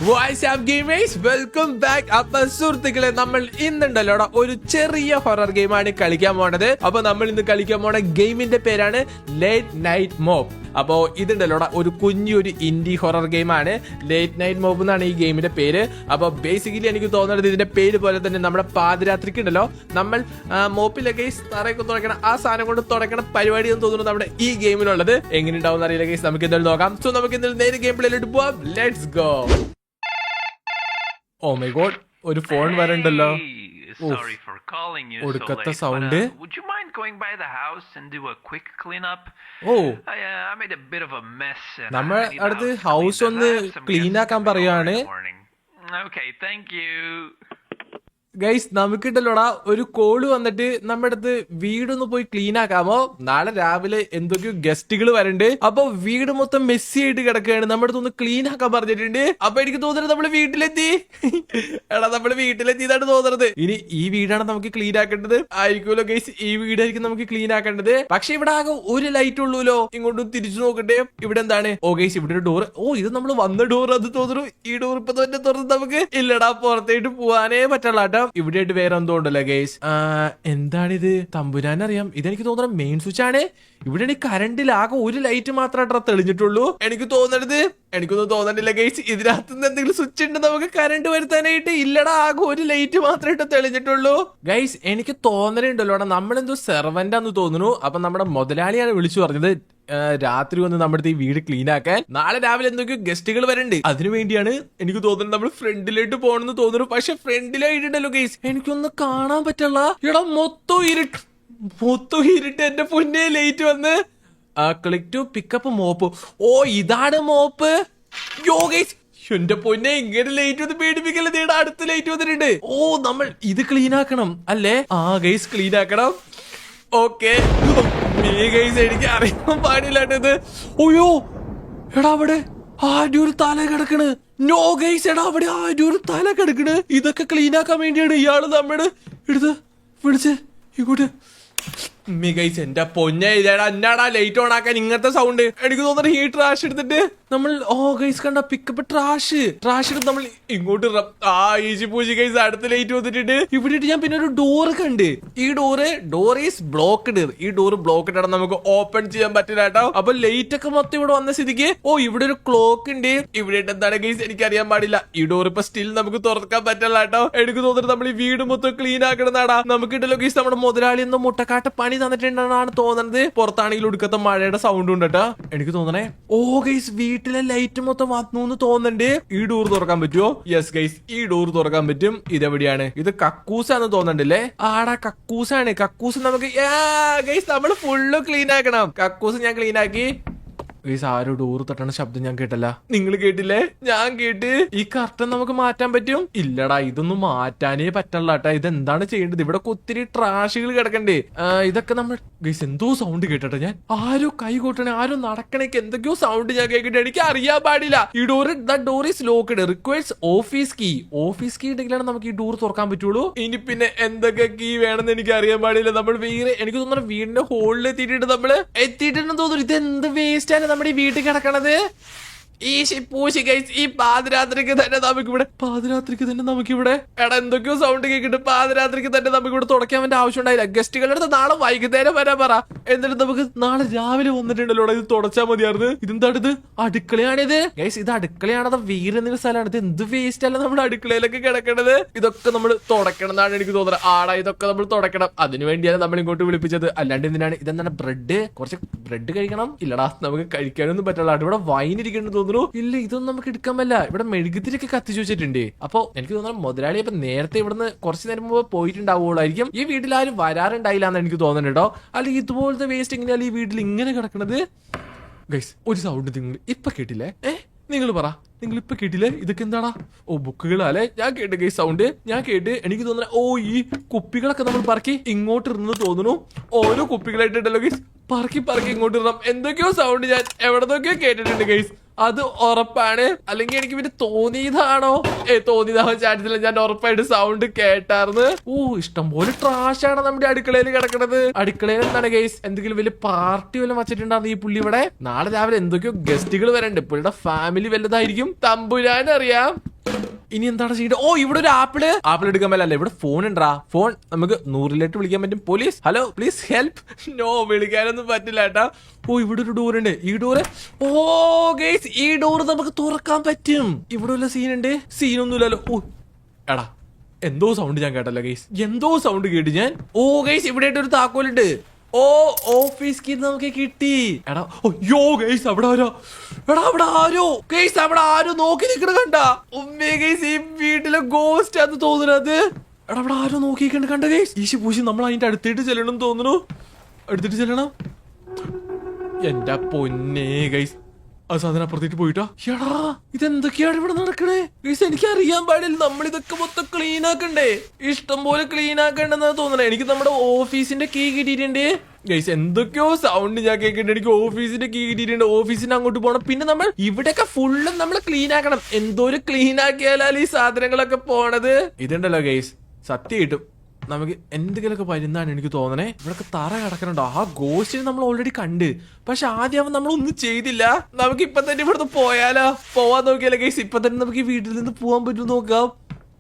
WhatsApp gamers welcome back. അപ്പൊ സുഹൃത്തുക്കളെ, നമ്മൾ ഇന്നുണ്ടല്ലോടാ ഒരു ചെറിയ ഹൊറർ ഗെയിമാണ് കളിക്കാൻ പോണത്. അപ്പൊ നമ്മൾ ഇന്ന് കളിക്കാൻ പോണ ഗെയിമിന്റെ പേരാണ് ലേറ്റ് നൈറ്റ് മോബ്. അപ്പോ ഇതുണ്ടല്ലോടാ ഒരു കുഞ്ഞൊരു ഇൻഡി ഹൊറർ ഗെയിമാണ്. ലേറ്റ് നൈറ്റ് മോബ് എന്നാണ് ഈ ഗെയിമിന്റെ പേര്. അപ്പൊ ബേസിക്കലി എനിക്ക് തോന്നുന്നത് ഇതിന്റെ പേര് പോലെ തന്നെ നമ്മുടെ പാതിരാത്രിക്ക് ഉണ്ടല്ലോ നമ്മൾ മോപ്പിലൊക്കെ തറയൊക്കെ തുറക്കണം, ആ സാധനം കൊണ്ട് തുറക്കണ പരിപാടി എന്ന് തോന്നുന്നു നമ്മുടെ ഈ ഗെയിമിലുള്ളത്. എങ്ങനെ ഉണ്ടാവും അറിയില്ല ഗൈസ്, നമുക്ക് എന്തായാലും നോക്കാം. സോ നമുക്ക് എന്തായാലും നേരെ ഗെയിം പ്ലേയിലോട്ട് പോവാം. Let's go. Oh my god, ഒരു ഫോൺ വരണ്ടല്ലോ. Sorry for calling you so late, but would you mind going by the house and do a quick cleanup? I made a bit of a mess. നമ്മൾ അടുത്ത് house ഒന്ന് clean ആക്കാൻ പറയാണ്. Okay, thank you. Guys, നമുക്കിട്ടല്ലോടാ ഒരു call വന്നിട്ട് നമ്മുടെ അടുത്ത് വീടൊന്ന് പോയി ക്ലീൻ ആക്കാമോ? നാളെ രാവിലെ എന്തൊക്കെയോ ഗസ്റ്റുകൾ വരണ്ട്. അപ്പൊ വീട് മൊത്തം മെസ്സി ആയിട്ട് കിടക്കുകയാണ്. നമ്മുടെ അടുത്ത് ഒന്ന് ക്ലീൻ ആക്കാൻ പറഞ്ഞിട്ടുണ്ട്. അപ്പൊ എനിക്ക് തോന്നുന്നത് നമ്മള് വീട്ടിലെത്തി. എടാ, നമ്മള് വീട്ടിലെത്തിയതാണ് തോന്നുന്നത്. ഇനി ഈ വീടാണ് നമുക്ക് ക്ലീൻ ആക്കേണ്ടത് ആയിരിക്കുമല്ലോ ഗൈസ്. ഈ വീടായിരിക്കും നമുക്ക് ക്ലീൻ ആക്കേണ്ടത്. പക്ഷെ ഇവിടെ ആകെ ഒരു ലൈറ്റ് ഉള്ളൂല്ലോ. ഇങ്ങോട്ടും തിരിച്ചു നോക്കട്ടെ, ഇവിടെ എന്താണ്? ഓ ഗൈസ്, ഇവിടെ ഒരു ഡോർ. ഓ, ഇത് നമ്മൾ വന്ന ഡോർ. അത് തോന്നുന്നു ഈ ഡോർ ഇപ്പൊ തന്നെ തുറന്ന് നമുക്ക് ഇല്ലടാ പുറത്തേട്ട് പോവാനേ പറ്റുള്ള. ഇവിടെ ആയിട്ട് വേറെ എന്തോ ഉണ്ടല്ലോ ഗൈസ്. എന്താണിത്? തമ്പുരാനറിയാം. ഇതെനിക്ക് തോന്നുന്നത് മെയിൻ സ്വിച്ച് ആണ്. ഇവിടെ കറണ്ടിൽ ആകെ ഒരു ലൈറ്റ് മാത്രമായിട്ടാ തെളിഞ്ഞിട്ടുള്ളൂ. എനിക്കൊന്നും തോന്നണില്ല ഗൈസ്. ഇതിനകത്ത് നിന്ന് എന്തെങ്കിലും സ്വിച്ച് ഉണ്ട് നമുക്ക് കറണ്ട് വരുത്താനായിട്ട്? ഇല്ലടാ, ആകെ ഒരു ലൈറ്റ് മാത്രമായിട്ട് തെളിഞ്ഞിട്ടുള്ളൂ ഗൈസ്. എനിക്ക് തോന്നലുണ്ടല്ലോ നമ്മളെന്തോ സെർവന്റാന്ന് തോന്നുന്നു. അപ്പൊ നമ്മുടെ മുതലാളിയാണ് വിളിച്ചു പറഞ്ഞത് രാത്രി വന്ന് നമ്മുടെ ഈ വീട് ക്ലീൻ ആക്കാൻ. നാളെ രാവിലെ എന്തൊക്കെയോ ഗസ്റ്റുകൾ വരണ്ട്. അതിനു വേണ്ടിയാണ് എനിക്ക് തോന്നുന്നത് നമ്മൾ ഫ്രണ്ടിലോട്ട് പോകണമെന്ന് തോന്നുന്നു. പക്ഷെ ഫ്രണ്ടിലായിട്ടുണ്ടല്ലോ ഗൈസ്, എനിക്കൊന്നും കാണാൻ പറ്റില്ല. ഇവിടെ മൊത്തം ഇരുട്ട്. എന്റെ പൊന്നേ, ലൈറ്റ് വന്ന് ക്ലിക്ക് ടു പിക്കപ്പ് മോപ്പ്. ഓ, ഇതാണ് മോപ്പ്. യോ ഗൈസ്, എന്റെ പൊന്നെ, ഇങ്ങനെ ലൈറ്റ് വന്ന് പേടിപ്പിക്കല്ലേ. നേടാ, അടുത്ത ലൈറ്റ് വന്നിട്ടുണ്ട്. ഓ, നമ്മൾ ഇത് ക്ലീൻ ആക്കണം അല്ലേ? ആ ഗൈസ്, ക്ലീൻ ആക്കണം. ഓക്കെ ഗൈസ്, എനിക്ക് അറിയാൻ പാടില്ലാട്ടത്. ഓയോ, എടാ അവിടെ ആരുടെ ഒരു തല കിടക്കണ്. നോ ഗൈസ്, എടാ അവിടെ ആരുടെ ഒരു തല കിടക്കണ്. ഇതൊക്കെ ക്ലീൻ ആക്കാൻ വേണ്ടിയാണ് ഇയാള് നമ്മുടെ എടുത്ത് വിളിച്ച് ഇങ്ങോട്ട്. ഗൈസ്, എന്റെ പൊന്നെ, ഇതേടാ എന്നാടാ ലൈറ്റ് ഓൺ ആക്കാൻ ഇങ്ങനത്തെ സൗണ്ട്? എനിക്ക് തോന്നുന്നു ഈ ട്രാഷ് എടുത്തിട്ട് നമ്മൾ ഗൈസ് കണ്ട പിക്കപ്പ് ട്രാഷ് എടുത്ത് നമ്മൾ ഇങ്ങോട്ട് ഈജി പൂജി ഗൈസ്. അടുത്ത ലൈറ്റ് വന്നിട്ടുണ്ട്. ഇവിടെ ഞാൻ പിന്നെ ഒരു ഡോറ് കണ്ട്. ഈ ഡോർ ഈസ് ബ്ലോക്ക്ഡ്. ഈ ഡോർ ബ്ലോക്ക്ഡ് ആണ്, നമുക്ക് ഓപ്പൺ ചെയ്യാൻ പറ്റില്ല കേട്ടോ. അപ്പൊ ലൈറ്റ് ഒക്കെ മൊത്തം ഇവിടെ വന്ന സ്ഥിതിക്ക് ഇവിടെ ഒരു ക്ലോക്ക് ഉണ്ട്. ഇവിടെ എന്താണ് ഗൈസ് എനിക്ക് അറിയാൻ പാടില്ല. ഈ ഡോർ ഇപ്പൊ സ്റ്റിൽ നമുക്ക് തുറക്കാൻ പറ്റില്ല കേട്ടോ. എനിക്ക് തോന്നുന്നത് നമ്മൾ ഈ വീട് മൊത്തം ക്ലീൻ ആക്കണമെന്നാടാ. നമുക്കിട്ടല്ലോ ഗൈസ്, നമ്മുടെ മുതലാളി എന്തോ മുട്ടക്കാട്ട പണി തന്നിട്ടുണ്ടെന്നാണ് തോന്നുന്നത്. പുറത്താണെങ്കിൽ ഒടുക്കത്തെ മഴയുടെ സൗണ്ട് ഉണ്ട് കേട്ടോ. എനിക്ക് തോന്നണേ ഗൈസ്, വീട്ടിലെ ലൈറ്റ് മൊത്തം വന്നു തോന്നുന്നുണ്ട്. ഈ ഡോർ തുറക്കാൻ പറ്റുമോ? യെസ് ഗൈസ്, ഈ ഡോർ തുറക്കാൻ പറ്റും. ഇതെവിടെയാണ്? ഇത് കക്കൂസാന്ന് തോന്നണ്ടല്ലേ? ആടാ, കക്കൂസാണ്. കക്കൂസ് നമുക്ക് ഗൈസ് നമ്മൾ ഫുള്ള് ക്ലീൻ ആക്കണം. കക്കൂസ് ഞാൻ ക്ലീൻ ആക്കി. ഗൈസ്, ആരോ ഡോർ തട്ടണ ശബ്ദം ഞാൻ കേട്ടല്ല. നിങ്ങൾ കേട്ടില്ലേ? ഞാൻ കേട്ട്. ഈ കർട്ടൻ നമുക്ക് മാറ്റാൻ പറ്റും? ഇല്ലടാ, ഇതൊന്നും മാറ്റാനേ പറ്റല്ല കേട്ടാ. ഇതെന്താണ് ചെയ്യേണ്ടത്? ഇവിടെ ഒത്തിരി ട്രാഷുകൾ കിടക്കണ്ടേ. ഇതൊക്കെ നമ്മൾ ഗൈസ് എന്തോ സൗണ്ട് കേട്ടോ ഞാൻ. ആരോ കൈ കൊട്ടണേ, ആരോ നടക്കണേക്ക് എന്തൊക്കെയോ സൗണ്ട് ഞാൻ കേൾക്കട്ടെ. എനിക്ക് അറിയാൻ പാടില്ല. ഈ door is locked, requires office key. Office key ഉണ്ടെങ്കിലാണ് നമുക്ക് ഈ ഡോർ തുറക്കാൻ പറ്റുള്ളൂ. ഇനി പിന്നെ എന്തൊക്കെ കീ വേണമെന്ന് എനിക്ക് അറിയാൻ പാടില്ല. നമ്മൾ വേറെ എനിക്ക് തോന്നുന്നു വീടിന്റെ ഹോളിൽ എത്തിയിട്ടുണ്ടെന്ന് തോന്നുന്നു. ഇത് എന്ത് വേസ്റ്റ് ആണ് നമ്മുടെ ഈ വീട്ടിൽ കിടക്കണത്. ഈ ഈ പാതിരാത്രിക്ക് തന്നെ നമുക്കിവിടെ എടാ എന്തൊക്കെയോ സൗണ്ട് കേൾക്കിട്ട്. പാതിരാത്രിക്ക് തന്നെ നമുക്കിവിടെ തുടയ്ക്കാൻ വേണ്ട ആവശ്യം ഉണ്ടായില്ല. ഗസ്റ്റുകളുടെ അടുത്ത് നാളെ വൈകുന്നേരം വരാൻ പറ. എന്നിട്ട് നമുക്ക് നാളെ രാവിലെ വന്നിട്ടുണ്ടല്ലോ, ഇത് തുടച്ചാൽ മതിയായിരുന്നു. ഇതെന്താണ്? ഇത് അടുക്കളയാണിത് ഗൈസ്. ഇത് അടുക്കളയാണത് വീരെന്ന സ്ഥലമാണ്. ഇത് എന്ത് വേസ്റ്റ് അല്ല നമ്മുടെ അടുക്കളയിലൊക്കെ കിടക്കണത്. ഇതൊക്കെ നമ്മൾ തുടക്കണം എന്നാണ് എനിക്ക് തോന്നുന്നത്. ആടാ, ഇതൊക്കെ നമ്മൾ തുടക്കണം. അതിനു വേണ്ടിയാണ് നമ്മൾ ഇങ്ങോട്ട് വിളിപ്പിച്ചത്. അല്ലാണ്ട് എന്തിനാണ്? ഇതെന്താണ്? കുറച്ച് ബ്രെഡ് കഴിക്കണം? ഇല്ലടാ, നമുക്ക് കഴിക്കാനൊന്നും പറ്റില്ല. ഇവിടെ വൈൻ ഇരിക്കുന്നു തോന്നുന്നു. ഇല്ല, ഇതൊന്നും നമുക്ക് എടുക്കാൻ പറ്റില്ല. ഇവിടെ മെഴുകുതിരിയൊക്കെ കത്തിച്ചു വെച്ചിട്ടുണ്ട്. അപ്പൊ എനിക്ക് തോന്നുന്നു മുതലാളി ഇപ്പൊ നേരത്തെ ഇവിടുന്ന് കുറച്ചു നേരം മുമ്പ് പോയിട്ടുണ്ടാവുള്ളായിരിക്കും. ഈ വീട്ടിൽ ആരും വരാറുണ്ടായില്ല എന്ന് എനിക്ക് തോന്നുന്നുണ്ടോ? അല്ലെങ്കിൽ ഇതുപോലത്തെ വേസ്റ്റ് എങ്ങനെയാണ് ഈ വീട്ടിൽ ഇങ്ങനെ കിടക്കണത്? ഗൈസ്, ഒരു സൗണ്ട് നിങ്ങൾ ഇപ്പൊ കേട്ടില്ലേ? നിങ്ങൾ പറ, നിങ്ങൾ ഇപ്പൊ കേട്ടില്ലേ? ഇതൊക്കെ എന്താടാ? ബുക്കുകളല്ലേ? ഞാൻ കേട്ട് ഗൈസ് സൗണ്ട്. ഞാൻ കേട്ട് എനിക്ക് തോന്നുന്നു ഈ കുപ്പികളൊക്കെ നമ്മൾ പറക്കി ഇങ്ങോട്ട് ഇടുന്നത് തോന്നുന്നു. ഓരോ കുപ്പികളായിട്ടുണ്ടല്ലോ ഗൈസ്, പറക്കി ഇങ്ങോട്ട് ഇടണം. എന്തൊക്കെയോ സൗണ്ട് ഞാൻ എവിടെന്നൊക്കെയോ കേട്ടിട്ടുണ്ട് ഗൈസ്. അത് ഉറപ്പാണ്. അല്ലെങ്കിൽ എനിക്ക് പിന്നെ തോന്നിയതാണോ? തോന്നിയതാവാൻ ചാൻസ് ഇല്ല. ഞാൻ ഉറപ്പായിട്ട് സൗണ്ട് കേട്ടാർന്ന്. ഇഷ്ടംപോലെ ട്രാഷാണ് നമ്മുടെ അടുക്കളയിൽ കിടക്കണത്. അടുക്കളയിൽ എന്താണ് ഗൈസ്? എന്തെങ്കിലും വലിയ പാർട്ടി വല്ലതും വച്ചിട്ടുണ്ടായിരുന്നു ഈ പുള്ളി ഇവിടെ. നാളെ രാവിലെ എന്തൊക്കെയോ ഗസ്റ്റുകൾ വരണ്ട്. പുള്ളിയുടെ ഫാമിലി വല്ലതായിരിക്കും. തമ്പുരാനറിയാം. ഇനി എന്താണ് ചെയ്യേണ്ടത്? ഓ, ഇവിടെ ഒരു ആപ്പിൾ എടുക്കാൻ പറ്റില്ല. ഇവിടെ ഫോൺ ഉണ്ടാ. ഫോൺ നമുക്ക് 100-ലേക്ക് വിളിക്കാൻ പറ്റും. Police, hello, please help. No, വിളിക്കാനൊന്നും പറ്റില്ല ഏട്ടാ. ഓ, ഇവിടെ ഒരു ഡോർ ഉണ്ട്. ഈ ഡോറ്, ഓ ഗൈസ്, ഈ ഡോർ നമുക്ക് തുറക്കാൻ പറ്റും. ഇവിടെ വല്ല സീനൊന്നുമില്ലല്ലോ. ഓ എടാ, എന്തോ സൗണ്ട് ഞാൻ കേട്ടല്ലോ ഗൈസ്. എന്തോ സൗണ്ട് കേട്ടു ഞാൻ. ഓ ഗൈസ്, ഇവിടെ ആയിട്ട് ഒരു താക്കോലുണ്ട്. ഓ, ഓഫീസ് കീ നമുക്ക് കിട്ടി. എടാ, യോ ഗൈസ്, അവിടെ ആരോ. എടാ, അവിടെ ആരോ ഗൈസ്, അവിടെ ആരോ നോക്കി നിൽക്കണ കണ്ട. ഉമ്മേ ഗൈസ്, ഈ വീട്ടിലെ ഗോസ്റ്റ് ആന്ന് തോന്നുന്നത്. എടാ, അവിടെ ആരോ നോക്കിക്കണ്ട് കണ്ട ഗൈസ്. ഈശി പൂശി നമ്മൾ അതിന്റെ അടുത്തേട്ട് ചെല്ലണം തോന്നുന്നു. അടുത്തിട്ട് ചെല്ലണം. എന്റെ പൊന്നേ ഗൈസ്, ആ സാധനം അപ്പുറത്തേക്ക് പോയിട്ടോ. എടാ, ഇതെന്തൊക്കെയാണ് ഇവിടെ നടക്കണേ ഗൈസ്? എനിക്ക് അറിയാൻ പാടില്ല. നമ്മൾ ഇതൊക്കെ മൊത്തം ക്ലീൻ ആക്കണ്ടേ? ഇഷ്ടം പോലെ ക്ലീൻ ആക്കണ്ടെന്നാണ് തോന്നണേ. എനിക്ക് നമ്മുടെ ഓഫീസിന്റെ കീ കിട്ടിയിട്ടുണ്ട് ഗൈസ്. എന്തൊക്കെയോ സൗണ്ട് ഞാൻ കേൾക്കുന്നുണ്ട്. എനിക്ക് ഓഫീസിന്റെ കീ കിട്ടിയിട്ടുണ്ട്. ഓഫീസിന് അങ്ങോട്ട് പോകണം. പിന്നെ നമ്മൾ ഇവിടെയൊക്കെ ഫുള്ളും നമ്മൾ ക്ലീൻ ആക്കണം. എന്തോരം ക്ലീൻ ആക്കിയാലാണ് ഈ സാധനങ്ങളൊക്കെ പോണത്. ഇതുണ്ടല്ലോ ഗൈസ്, സത്യമായിട്ടും നമുക്ക് എന്തെങ്കിലുമൊക്കെ വരുന്നാണ് എനിക്ക് തോന്നണേ. ഇവിടൊക്കെ തറ കിടക്കണുണ്ടോ? ആ ഗോസ്റ്റിനെ നമ്മൾ ഓൾറെഡി കണ്ട്. പക്ഷെ ആദ്യം അവൻ നമ്മളൊന്നും ചെയ്തില്ല. നമുക്ക് ഇപ്പൊ തന്നെ ഇവിടുന്ന് പോയാലോ? പോവാൻ നോക്കിയാലോ ഗൈസ്? ഇപ്പൊ തന്നെ നമുക്ക് ഈ വീട്ടിൽ നിന്ന് പോവാൻ പറ്റും നോക്കാം.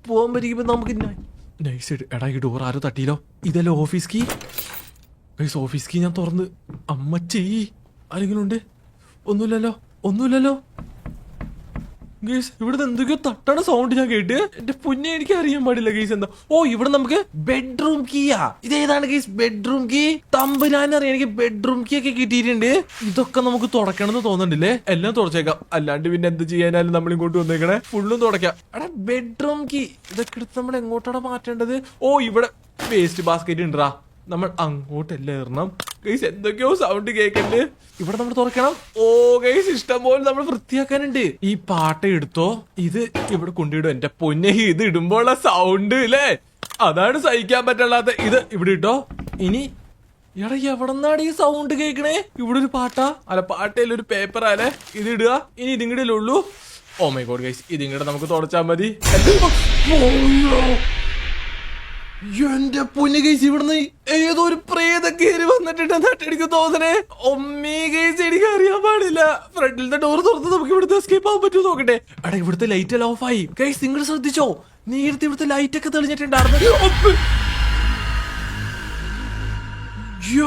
പോവാൻ പറ്റിയപ്പോ നമുക്ക് നൈസായിട്ട്. എടാ, ഈ ഡോർ ആരോ തട്ടിയില്ലോ. ഇതല്ലോ office key guys. Office key ഞാൻ തുറന്ന്. അമ്മച്ചി, ആരെങ്കിലും ഉണ്ട്? ഒന്നുമില്ലല്ലോ ഗൈസ്. ഇവിടെ എന്തൊക്കെയോ തട്ടണ സൗണ്ട് ഞാൻ കേട്ട്. എന്റെ പൊന്നെ, എനിക്ക് അറിയാൻ പാടില്ല ഗൈസ് എന്താ. ഓ, ഇവിടെ നമുക്ക് ബെഡ്റൂം കീയാ. ഇതേതാണ് ഗൈസ് ബെഡ്റൂം കീ? തമ്പുരാനറിയാം, എനിക്ക് ബെഡ്റൂം കീ ഒക്കെ കിട്ടിയിട്ടുണ്ട്. ഇതൊക്കെ നമുക്ക് തുടക്കണമെന്ന് തോന്നുന്നുണ്ടല്ലേ? എല്ലാം തുടച്ചേക്കാം. അല്ലാണ്ട് പിന്നെ എന്ത് ചെയ്യാനാലും നമ്മൾ ഇങ്ങോട്ട് വന്നേക്കണേ. ഫുള്ളും തുടക്കാം. എടാ, ബെഡ്റൂം കീ ഇതൊക്കെ എടുത്ത് നമ്മൾ എങ്ങോട്ടാണ് മാറ്റേണ്ടത്? ഓ, ഇവിടെ വേസ്റ്റ് ബാസ്കറ്റ് ഉണ്ടാ. നമ്മൾ അങ്ങോട്ടല്ല ഇറണം ഗൈസ്. എന്തൊക്കെയോ സൗണ്ട് കേൾക്കണ്ട്. ഇവിടെ നമ്മൾ തുറക്കണം. ഓ ഗൈസ്, ഇഷ്ടംപോലെ നമ്മൾ വൃത്തിയാക്കാനുണ്ട്. ഈ പാട്ട എടുത്തോ, ഇത് ഇവിടെ കൊണ്ടിടും. എന്റെ പൊന്നെ, ഇത് ഇടുമ്പോഴുള്ള സൗണ്ട് ഇല്ലേ, അതാണ് സഹിക്കാൻ പറ്റുള്ളത്. ഇത് ഇവിടെ ഇട്ടോ. ഇനി എടാ, എവിടെന്നാണ് ഈ സൗണ്ട് കേൾക്കണേ? ഇവിടെ ഒരു പാട്ടാ അല്ല, പാട്ടയിൽ ഒരു പേപ്പർ അല്ലേ. ഇത് ഇടുക. ഇനി ഇതിങ്ങടല്ലേ ഉള്ളൂ. ഓ മൈ ഗോഡ് ഗൈസ്, ഇതിങ്ങടെ നമുക്ക് തുടച്ചാൽ മതി. എന്റെ പൊന്നു ഗൈസ്, ഇവിടുന്ന് ഏതോ ഒരു പ്രേത കയറി വന്നിട്ടുണ്ടെന്നായിട്ട് എനിക്ക് തോന്നണേ. ഒമ്മേ ഗൈസ്, എനിക്ക് അറിയാൻ പാടില്ല. ഫ്രണ്ടിലത്തെ ഡോർ തുറന്ന് നമുക്ക് ഇവിടുത്തെ എസ്കേപ്പ് ആവാൻ പറ്റുമോ നോക്കട്ടെ. എടാ, ഇവിടുത്തെ ലൈറ്റ് എല്ലാം ഓഫ് ആയി ഗൈസ്. നിങ്ങൾ ശ്രദ്ധിച്ചോ? നേരത്തെ ഇവിടുത്തെ ലൈറ്റ് ഒക്കെ തെളിഞ്ഞിട്ടുണ്ടായിരുന്നു.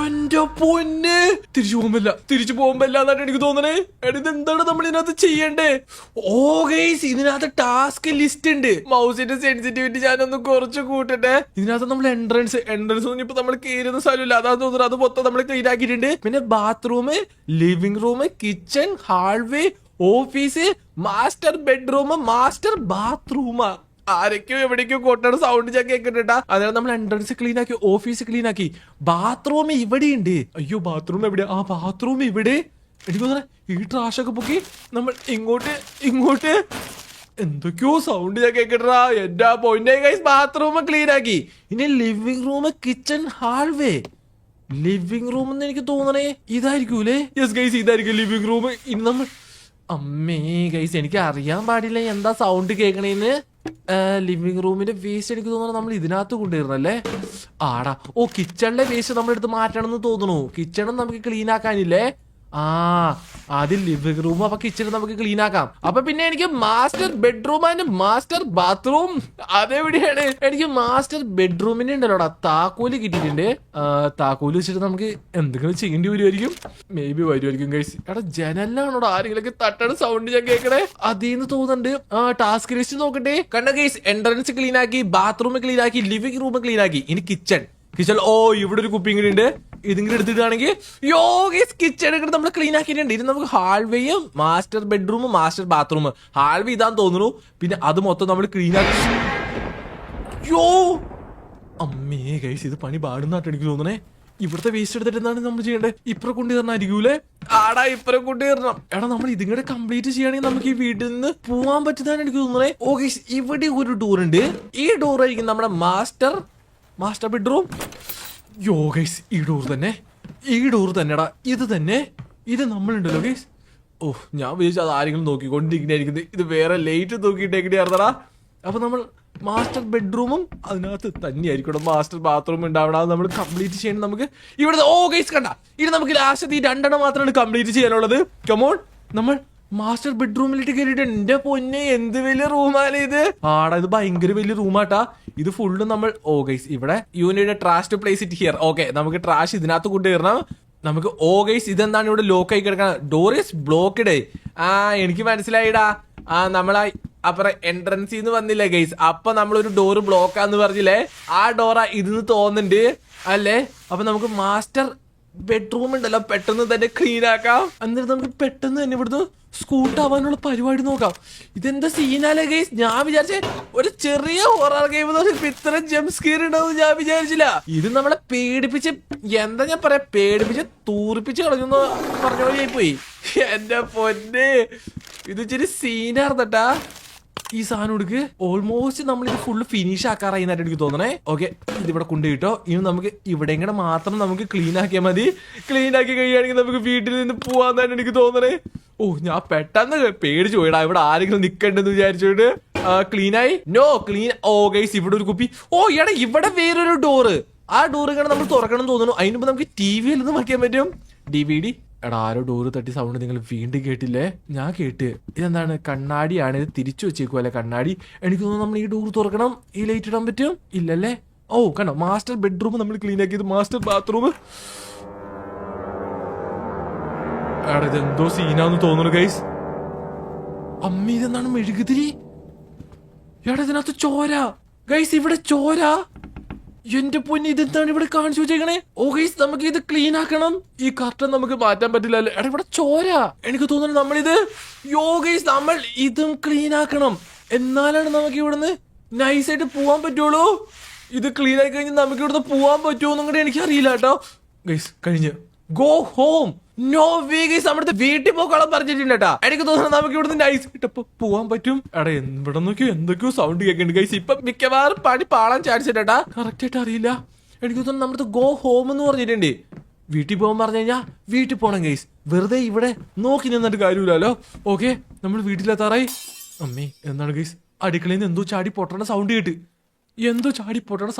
എന്റെ പൊന്നെ, തിരിച്ചു പോകുമ്പല്ല എന്നാണ് എനിക്ക് തോന്നണേ. എടാ, ഇതെന്താണ് നമ്മൾ ഇതിനകത്ത് ചെയ്യണ്ടേ? ഓ ഗൈസ്, ഇതിനകത്ത് ടാസ്ക് ലിസ്റ്റ് ഉണ്ട്. മൗസിന്റെ സെൻസിറ്റിവിറ്റി ഞാനൊന്ന് കുറച്ച് കൂട്ടട്ടെ. ഇതിനകത്ത് നമ്മൾ എൻട്രൻസ് ഇപ്പൊ നമ്മൾ കയറുന്ന സ്ഥലമില്ല, അതാ തോന്നുന്നത്. അത് മൊത്തം നമ്മൾ ക്ലീൻ ആക്കിയിട്ടുണ്ട്. പിന്നെ bathroom, living room, kitchen, hallway, office, master bedroom, master bathroom. ആരൊക്കെയോ എവിടേക്കോ കൊട്ടണ സൗണ്ട് ഞാൻ കേൾക്കുന്നുണ്ടാ. അതിനാൽ നമ്മൾ എൻട്രൻസ് ക്ലീൻ ആക്കി, ഓഫീസ് ക്ലീൻ ആക്കി. ബാത്റൂം ഇവിടെ ഉണ്ട്. അയ്യോ, ബാത്റൂം എവിടെ? ആ ബാത്റൂം ഇവിടെ. എനിക്ക് തോന്നണേ ഈ ട്രാഷൊക്കെ പൊക്കി നമ്മൾ ഇങ്ങോട്ട് എന്തൊക്കെയോ സൗണ്ട് ഞാൻ കേൾക്കട്ടാ. എന്റെ പൊന്നെ ഗൈസ്, ബാത്റൂം ക്ലീൻ ആക്കി. ഇനി living room, kitchen, hallway. Living room എന്ന് എനിക്ക് തോന്നണേ ഇതായിരിക്കൂലേ? യെസ് ഗൈസ്, ഇതായിരിക്കും ലിവിംഗ് റൂം. ഇനി നമ്മൾ അമ്മേ ഗൈസ്, എനിക്ക് അറിയാൻ പാടില്ല എന്താ സൗണ്ട് കേൾക്കണേന്ന്. ലിവിംഗ് റൂമിന്റെ വേസ്റ്റ് എനിക്ക് തോന്നുന്നു നമ്മൾ ഇതിനകത്ത് കൊണ്ടുവരണല്ലേ. ആടാ, ഓ, കിച്ചണിലെ വേസ്റ്റ് നമ്മളെടുത്ത് മാറ്റണം എന്ന് തോന്നുന്നു. കിച്ചണും നമുക്ക് ക്ലീൻ ആക്കാനില്ലേ? ആദ്യം ലിവിംഗ് റൂം, അപ്പൊ കിച്ചൺ നമുക്ക് ക്ലീൻ ആക്കാം. അപ്പൊ പിന്നെ എനിക്ക് master bedroom and master bathroom അതെവിടെയാണ്? എനിക്ക് മാസ്റ്റർ ബെഡ്റൂമിന്റെ ഉണ്ടല്ലോടാ താക്കോല് കിട്ടിയിട്ടുണ്ട്. താക്കോല് വെച്ചിട്ട് നമുക്ക് എന്തെങ്കിലും ചെയ്യേണ്ടി വരുമായിരിക്കും. മേ ബി വരുമായിരിക്കും ഗൈസ്. എടാ, ജനലിലാണോടാ ആരെങ്കിലും തട്ടണ സൗണ്ട് ഞാൻ കേൾക്കണേ? അതേന്ന് തോന്നുന്നുണ്ട്. ടാസ്ക് ലിസ്റ്റ് നോക്കട്ടെ. കണ്ട ഗൈസ്, എൻട്രൻസ് ക്ലീൻ ആക്കി, ബാത്റൂം ക്ലീൻ ആക്കി, ലിവിംഗ് റൂം ക്ലീൻ ആക്കി. ഇനി കിച്ചൺ. ഓ, ഇവിടെ ഒരു കുപ്പി ഇങ്ങനെ ഉണ്ട്. ഇതിങ്ങനെ എടുത്തിട്ടാണെങ്കിൽ കിച്ചൺ നമ്മൾ ക്ലീൻ ആക്കിയിട്ടുണ്ട്. ഇത് നമുക്ക് ഹാൾവേയും, master bedroom, master bathroom. Hallway ഇതാന്ന് തോന്നുന്നു. പിന്നെ അത് മൊത്തം നമ്മൾ ക്ലീൻ ആക്കി. അമ്മേ ഗൈസ്, ഇത് പണി പാടുന്നായിട്ട് എനിക്ക് തോന്നണേ. ഇവിടുത്തെ വേസ്റ്റ് എടുത്തിട്ട് എന്താണ് നമ്മൾ ചെയ്യേണ്ടത്? ഇപ്പുറം കൊണ്ടുവരണായിരിക്കൂലേ? ആടാ, ഇപ്പുറം കൊണ്ടുവരണം. എടാ, നമ്മൾ ഇതിങ്ങടെ കംപ്ലീറ്റ് ചെയ്യുകയാണെങ്കിൽ നമുക്ക് ഈ വീട്ടിൽ നിന്ന് പോവാൻ പറ്റുന്നതാണ് എനിക്ക് തോന്നണേ. ഓ ഗൈസ്, ഇവിടെ ഒരു ഡോർ ഉണ്ട്. ഈ ഡോർ ആയിരിക്കും നമ്മുടെ മാസ്റ്റർ ബെഡ്റൂം. ഗൈസ്, ഈ ഡോർ തന്നെടാ. ഇത് തന്നെ, ഇത് നമ്മളുണ്ടല്ലോ ഗൈസ്. ഓ, ഞാൻ വിചാരിച്ചു അത് ആരെങ്കിലും നോക്കിക്കൊണ്ടിരിക്കുന്നതായിരിക്കുന്നത്. ഇത് വേറെ ലൈറ്റ് നോക്കിയിട്ട് എങ്ങനെയായിരുന്നടാ. അപ്പൊ നമ്മൾ മാസ്റ്റർ ബെഡ്റൂമും അതിനകത്ത് തന്നെയായിരിക്കും മാസ്റ്റർ ബാത്റൂം ഉണ്ടാവണം. അത് നമ്മൾ കംപ്ലീറ്റ് ചെയ്യണം. നമുക്ക് ഇവിടെ ഓ ഗൈസ് കണ്ട, ഇത് നമുക്ക് ലാസ്റ്റ് ഈ 2 മാത്രമാണ് കംപ്ലീറ്റ് ചെയ്യാനുള്ളത്. കമോൺ, നമ്മൾ മാസ്റ്റർ ബെഡ്റൂമിലിട്ട് കയറിയിട്ട് എന്റെ പൊന്നെ എന്ത് വലിയ റൂമാണ് ഇത്. ആടാ ഇത് ഭയങ്കര വലിയ റൂമാട്ടാ. ഇത് ഫുള്ള് നമ്മൾ ഗൈസ് ഇവിടെ യൂണിയുടെ trash to place it here. Okay നമുക്ക് ട്രാഷ് ഇതിനകത്ത് കൊണ്ടുവരണം. നമുക്ക് ഗൈസ് ഇതെന്താണ് ഇവിടെ ലോക്ക് ആയി കിടക്കണം. Door is blocked. എനിക്ക് മനസ്സിലായിടാ. നമ്മളാ അപ്പുറം എൻട്രൻസിൽ നിന്ന് വന്നില്ലേ ഗൈസ്, അപ്പൊ നമ്മളൊരു ഡോറ് ബ്ലോക്കാന്ന് പറഞ്ഞില്ലേ, ആ ഡോറാ ഇതെന്ന് തോന്നുന്നുണ്ട് അല്ലേ. അപ്പൊ നമുക്ക് മാസ്റ്റർ ബെഡ്റൂം ഉണ്ടല്ലോ പെട്ടെന്ന് തന്നെ ക്ലീൻ ആക്കാം. എന്നിട്ട് നമുക്ക് പെട്ടെന്ന് തന്നെ ഇവിടുന്ന് സ്കൂട്ട് ആവാനുള്ള പരിപാടി നോക്കാം. ഇതെന്താ സീനാലേ ഗൈസ്. ഞാൻ വിചാരിച്ചേ ഒരു ചെറിയ ഹൊറർ ഗെയിം ഇത്ര ജംസ്കെയർ ഉണ്ടാവും ഞാൻ വിചാരിച്ചില്ല. ഇത് നമ്മളെ പേടിപ്പിച്ച് എന്താ ഞാൻ പറയാ പേടിപ്പിച്ച് തൂറിപ്പിച്ച് കളഞ്ഞു പറഞ്ഞ പോലെ പോയി. എന്റെ പൊന്നെ ഇത് ഇച്ചിരി സീനാർന്നട്ടാ. ഈ സാധനം എടുക്ക്. ഓൾമോസ്റ്റ് നമ്മൾ ഇത് ഫുള്ള് ഫിനിഷ് ആക്കാറായി എന്നായിട്ട് എനിക്ക് തോന്നണേ. ഓക്കെ ഇതിവിടെ കൊണ്ടുപോയിട്ടോ. ഇനി നമുക്ക് ഇവിടെ ഇങ്ങനെ മാത്രം നമുക്ക് ക്ലീൻ ആക്കിയാൽ മതി. ക്ലീൻ ആക്കി കഴിയുകയാണെങ്കിൽ നമുക്ക് വീട്ടിൽ നിന്ന് പോവാന്നാണ് എനിക്ക് തോന്നണേ. ഞാൻ പെട്ടെന്ന് പേടിച്ചു പോയിടാ. ഇവിടെ ആരെങ്കിലും നിക്കണ്ടെന്ന് വിചാരിച്ചോട്ട് ക്ലീനായി. No clean. ഗൈസ് ഇവിടെ ഒരു കുപ്പി. എടാ ഇവിടെ വേറൊരു ഡോറ്. ആ ഡോറ് ഇങ്ങനെ നമ്മൾ തുറക്കണം തോന്നുന്നു. അതിന് മുമ്പ് നമുക്ക് TV-യിൽ നിന്ന് വയ്ക്കാൻ പറ്റും. DVD. എടാ ആരോ ഡോറ് തട്ടി സൗണ്ട് നിങ്ങൾ വീണ്ടും കേട്ടില്ലേ? ഞാൻ കേട്ട്. ഇതെന്താണ്? കണ്ണാടിയാണ്. ഇത് തിരിച്ചു വെച്ചേക്കുമല്ലേ കണ്ണാടി. എനിക്ക് തോന്നുന്നു നമ്മൾ ഈ ഡോറ് തുറക്കണം. ഈ ലൈറ്റ് ഇടാൻ പറ്റും ഇല്ലല്ലേ? കണ്ടോ മാസ്റ്റർ ബെഡ്റൂം നമ്മൾ ക്ലീൻ ആക്കിയത്. Master bathroom. എടാ ഇതെന്തോ സീനാന്ന് തോന്നുന്നു ഗൈസ്. അമ്മ ഇതെന്താണ്? മെഴുകുതിരി. എടാ ഇതിനകത്ത് ചോര ഗൈസ്. ഇവിടെ ചോര. എന്റെ പൊന്നി ഇതെന്താണ് ഇവിടെ കാണിച്ചു വെച്ചേക്കണേ? ഗൈസ് നമുക്ക് ഇത് ക്ലീൻ ആക്കണം. ഈ കർട്ടൻ നമുക്ക് മാറ്റാൻ പറ്റില്ല. എടാ ഇവിടെ ചോര. എനിക്ക് തോന്നുന്നു നമ്മളിത് ഗൈസ് നമ്മൾ ഇതും ക്ലീൻ ആക്കണം. എന്നാലാണ് നമുക്ക് ഇവിടുന്ന് നൈസായിട്ട് പോവാൻ പറ്റുള്ളൂ. ഇത് ക്ലീൻ ആയി കഴിഞ്ഞാൽ നമുക്ക് ഇവിടുന്ന് പോവാൻ പറ്റുമോ എന്നും കൂടെ എനിക്ക് അറിയില്ല കേട്ടോ ഗൈസ്. കഴിഞ്ഞ് go home. No way guys. നമ്മുടെ വീട്ടിൽ പോക്കോളം പറഞ്ഞിട്ടുണ്ട് കേട്ടാ. എനിക്ക് തോന്നുന്നു നമുക്ക് ഇവിടുന്ന് നൈസ് ഇട്ടപ്പോ പോവാൻ പറ്റും. എടാ ഇവിടെ നോക്കിയോ എന്തൊക്കെയോ സൗണ്ട് കേൾക്കുന്നുണ്ട് ഗൈസ്. ഇപ്പൊ മിക്കവാറും പണി പാളാൻ ചാടിച്ചിട്ടാ. കറക്റ്റ് ആയിട്ട് അറിയില്ല. എനിക്ക് തോന്നുന്നു നമ്മുടെ ഗോ ഹോം എന്ന് പറഞ്ഞിട്ടുണ്ട്. വീട്ടിൽ പോകാൻ പറഞ്ഞു കഴിഞ്ഞാൽ വീട്ടിൽ പോണം ഗൈസ്. വെറുതെ ഇവിടെ നോക്കി നിന്നിട്ട് കാര്യമില്ലല്ലോ. ഓക്കെ നമ്മൾ വീട്ടിലെത്താറായി. അമ്മേ എന്താണ് ഗൈസ്? അടുക്കളയിൽ നിന്ന് എന്തോ ചാടി പൊട്ടണ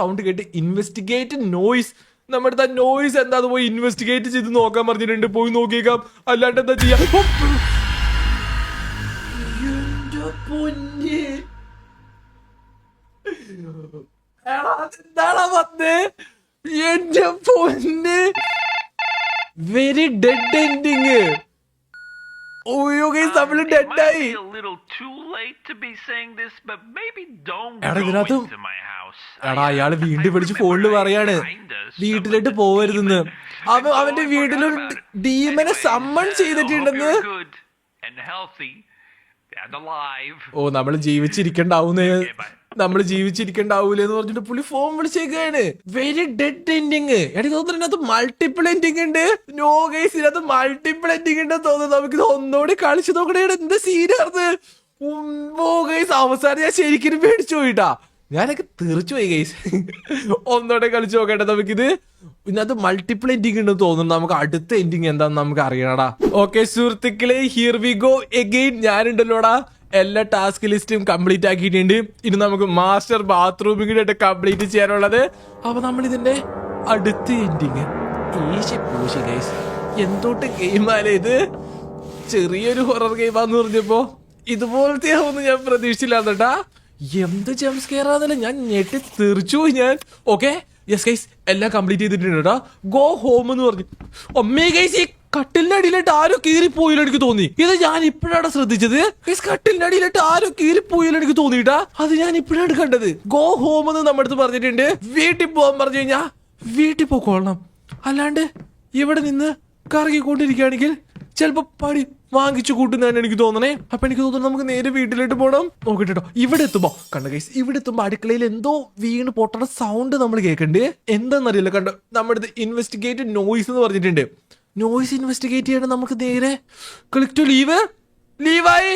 സൗണ്ട് കേട്ട് ഇൻവെസ്റ്റിഗേറ്റ് നോയ്സ്. നമ്മുടെ നോയ്സ് എന്താ പോയി ഇൻവെസ്റ്റിഗേറ്റ് ചെയ്ത് നോക്കാൻ പറഞ്ഞിട്ടുണ്ട്. പോയി നോക്കിയേക്കാം. അല്ലാണ്ട് എന്താ ചെയ്യാ? എന്റെ പൊന്ന് വെരി ഡെഡ് എൻഡിങ്. നമ്മള് ഡെഡായി. എടാ അയാള് വീണ്ടും വിളിച്ച് ഫോണില് പറയാണ് വീട്ടിലോട്ട് പോവരുതെന്ന്. അവന്റെ വീട്ടിലൊരു ഡീമനെ സമ്മൺ ചെയ്തിട്ടുണ്ടെന്ന്. നമ്മള് ജീവിച്ചിരിക്കണ്ടാവൂലെന്ന് പറഞ്ഞിട്ട് പുള്ളി ഫോൺ വിളിച്ചേക്കാണ്. Very dead ending. എനിക്ക് തോന്നുന്നു ഇതിനകത്ത് മൾട്ടിപ്പിൾ എൻഡിങ് ഉണ്ട്. നോ ഗൈസ് ഇതിനകത്ത് മൾട്ടിപ്പിൾ എൻഡിങ് ഉണ്ടെന്ന് തോന്നുന്നു. നമുക്കിത് ഒന്നോടെ കളിച്ചു നോക്കണേ. എന്താ സീനാർന്ന്. ഗൈസ് അവസാനം ഞാൻ ശരിക്കും പേടിച്ചു പോയിട്ടാ. ഞാനൊക്കെ തെറിച്ചു പോയി ഗൈസ്. ഒന്നോടെ കളിച്ചു നോക്കട്ടെ നമുക്കിത്. ഇതിനകത്ത് മൾട്ടിപ്പിൾ എൻഡിങ് ഉണ്ടെന്ന് തോന്നുന്നു. നമുക്ക് അടുത്ത എൻഡിങ് എന്താന്ന് നമുക്ക് അറിയണടാ. ഓക്കെ സുഹൃത്തുക്കളെ ഹിയർ വി ഗോ എഗെയിൻ. ഞാനുണ്ടല്ലോടാ എല്ലാ ടാസ്ക് ലിസ്റ്റും കംപ്ലീറ്റ് ആക്കിയിട്ടുണ്ട്. ഇനി നമുക്ക് മാസ്റ്റർ ബാത്റൂമിൽ കൂടെ കംപ്ലീറ്റ് ചെയ്യാനുള്ളത്. അപ്പൊ നമ്മൾ ഇതിന്റെ അടുത്ത എൻഡിങ് ഗൈസ്. എന്തോട്ട് ഗെയിമാലേ ഇത്. ചെറിയൊരു ഹൊറർ ഗെയിമാന്ന് പറഞ്ഞപ്പോ ഇതുപോലത്തെ ആവുമെന്ന് ഞാൻ പ്രതീക്ഷിച്ചില്ലാന്നട്ടാ. എന്ത് ജംസ്കെയർ ആണെന്നല്ല ഞാൻ ഞെട്ടി തെറിച്ചു പോയി ഞാൻ. ഓക്കെ യെസ് ഗൈസ് എല്ലാം കംപ്ലീറ്റ് ചെയ്തിട്ടുണ്ട് കേട്ടോ. ഗോ ഹോം എന്ന് പറഞ്ഞു. അമ്മേ ഗൈസ് ഈ കട്ടിലിന്റെ അടിയിലായിട്ട് ആരോ കീറിപ്പോയില്ല എനിക്ക് തോന്നി. ഇത് ഞാൻ ഇപ്പോഴാണ് ശ്രദ്ധിച്ചത്. കട്ടിലിന്റെ അടിയിലായിട്ട് ആരോ കീറിപ്പോയില്ല എനിക്ക് തോന്നിയിട്ടാ. അത് ഞാൻ ഇപ്പോഴാണ് കണ്ടത്. ഗോ ഹോം എന്ന് നമ്മുടെ അടുത്ത് പറഞ്ഞിട്ടുണ്ട്. വീട്ടിൽ പോകാൻ പറഞ്ഞു കഴിഞ്ഞാ വീട്ടിൽ പോയിക്കൊള്ളണം. അല്ലാണ്ട് ഇവിടെ നിന്ന് കറങ്ങിക്കൊണ്ടിരിക്കുകയാണെങ്കിൽ ചിലപ്പോ പടി വാങ്ങിച്ചു കൂട്ടുന്നതാണ് എനിക്ക് തോന്നണേ. അപ്പൊ എനിക്ക് തോന്നുന്നു നമുക്ക് നേരെ വീട്ടിലോട്ട് പോകണം. നോക്കട്ടോ ഇവിടെ എത്തുമ്പോ കണ്ട ഗൈസ് ഇവിടെ എത്തുമ്പോ അടുക്കളയിൽ എന്തോ വീണ് പൊട്ടണ സൗണ്ട് നമ്മൾ കേൾക്കണ്ട്. എന്താന്നറിയില്ല. കണ്ടോ നമ്മുടെ ഇൻവെസ്റ്റിഗേറ്റ് നോയ്സ് എന്ന് പറഞ്ഞിട്ടുണ്ട്. നോയ്സ് ഇൻവെസ്റ്റിഗേറ്റ് ചെയ്യണം. നമുക്ക് നേരെ ക്ലിക്ക് ടു ലീവ്. ലീവായി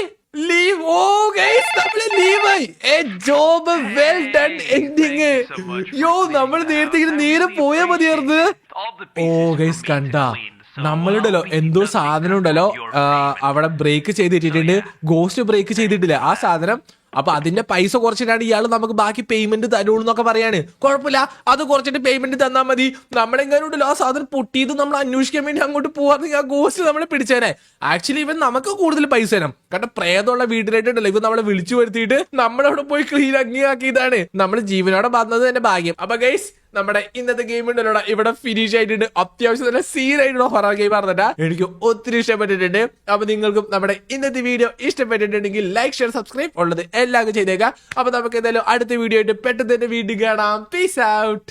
ലീവ്. ഗൈസ് നമ്മൾ ലീവായി. Job well done ending. നമ്മൾ നേരെ പോയാ മതിയായിരുന്നു. ഗൈസ് കണ്ട നമ്മളുണ്ടല്ലോ എന്തോ സാധനം ഉണ്ടല്ലോ അവിടെ ബ്രേക്ക് ചെയ്തിട്ടിട്ടുണ്ട്. ഗോസ്റ്റ് ബ്രേക്ക് ചെയ്തിട്ടില്ല. ആ സാധനം അപ്പൊ അതിന്റെ പൈസ കുറച്ചിട്ടാണ് ഇയാൾ നമുക്ക് ബാക്കി പേയ്മെന്റ് തരുള്ളൂ എന്നൊക്കെ പറയാണ്. കുഴപ്പമില്ല, അത് കുറച്ചിട്ട് പേയ്മെന്റ് തന്നാൽ മതി. നമ്മളെങ്ങാനുണ്ടല്ലോ ആ സാധനം പൊട്ടിയത് നമ്മൾ അന്വേഷിക്കാൻ വേണ്ടി അങ്ങോട്ട് പോവാണെങ്കിൽ ആ ഗോസ്റ്റ് നമ്മളെ പിടിച്ചേനെ. ആക്ച്വലി ഇവൻ നമുക്ക് കൂടുതൽ പൈസ തരാം, കാരണം പ്രേതമുള്ള വീട്ടിലായിട്ടുണ്ടല്ലോ ഇവൻ നമ്മളെ വിളിച്ചു വരുത്തിയിട്ട് നമ്മളവിടെ പോയി ക്ലീൻ ആക്കിയതാണ്. നമ്മൾ ജീവനോടെ വന്നത് തന്നെ ഭാഗ്യം. അപ്പൊ ഗൈസ് നമ്മുടെ ഇന്നത്തെ ഗെയിം ഉണ്ടല്ലോ ഇവിടെ ഫിനിഷ് ആയിട്ടുണ്ട്. അത്യാവശ്യം നല്ല സീനായിട്ടുള്ള ഹൊറർ ഗെയിം പറഞ്ഞിട്ടാ എനിക്ക് ഒത്തിരി ഇഷ്ടപ്പെട്ടിട്ടുണ്ട്. അപ്പൊ നിങ്ങൾക്കും നമ്മുടെ ഇന്നത്തെ വീഡിയോ ഇഷ്ടപ്പെട്ടിട്ടുണ്ടെങ്കിൽ ലൈക്ക് ഷെയർ സബ്സ്ക്രൈബ് ഉള്ളത് എല്ലാം ചെയ്തേക്കാം. അപ്പൊ നമുക്ക് എന്തായാലും അടുത്ത വീഡിയോ ആയിട്ട് പെട്ടെന്ന് തന്നെ വീണ്ടും കാണാം. Peace out.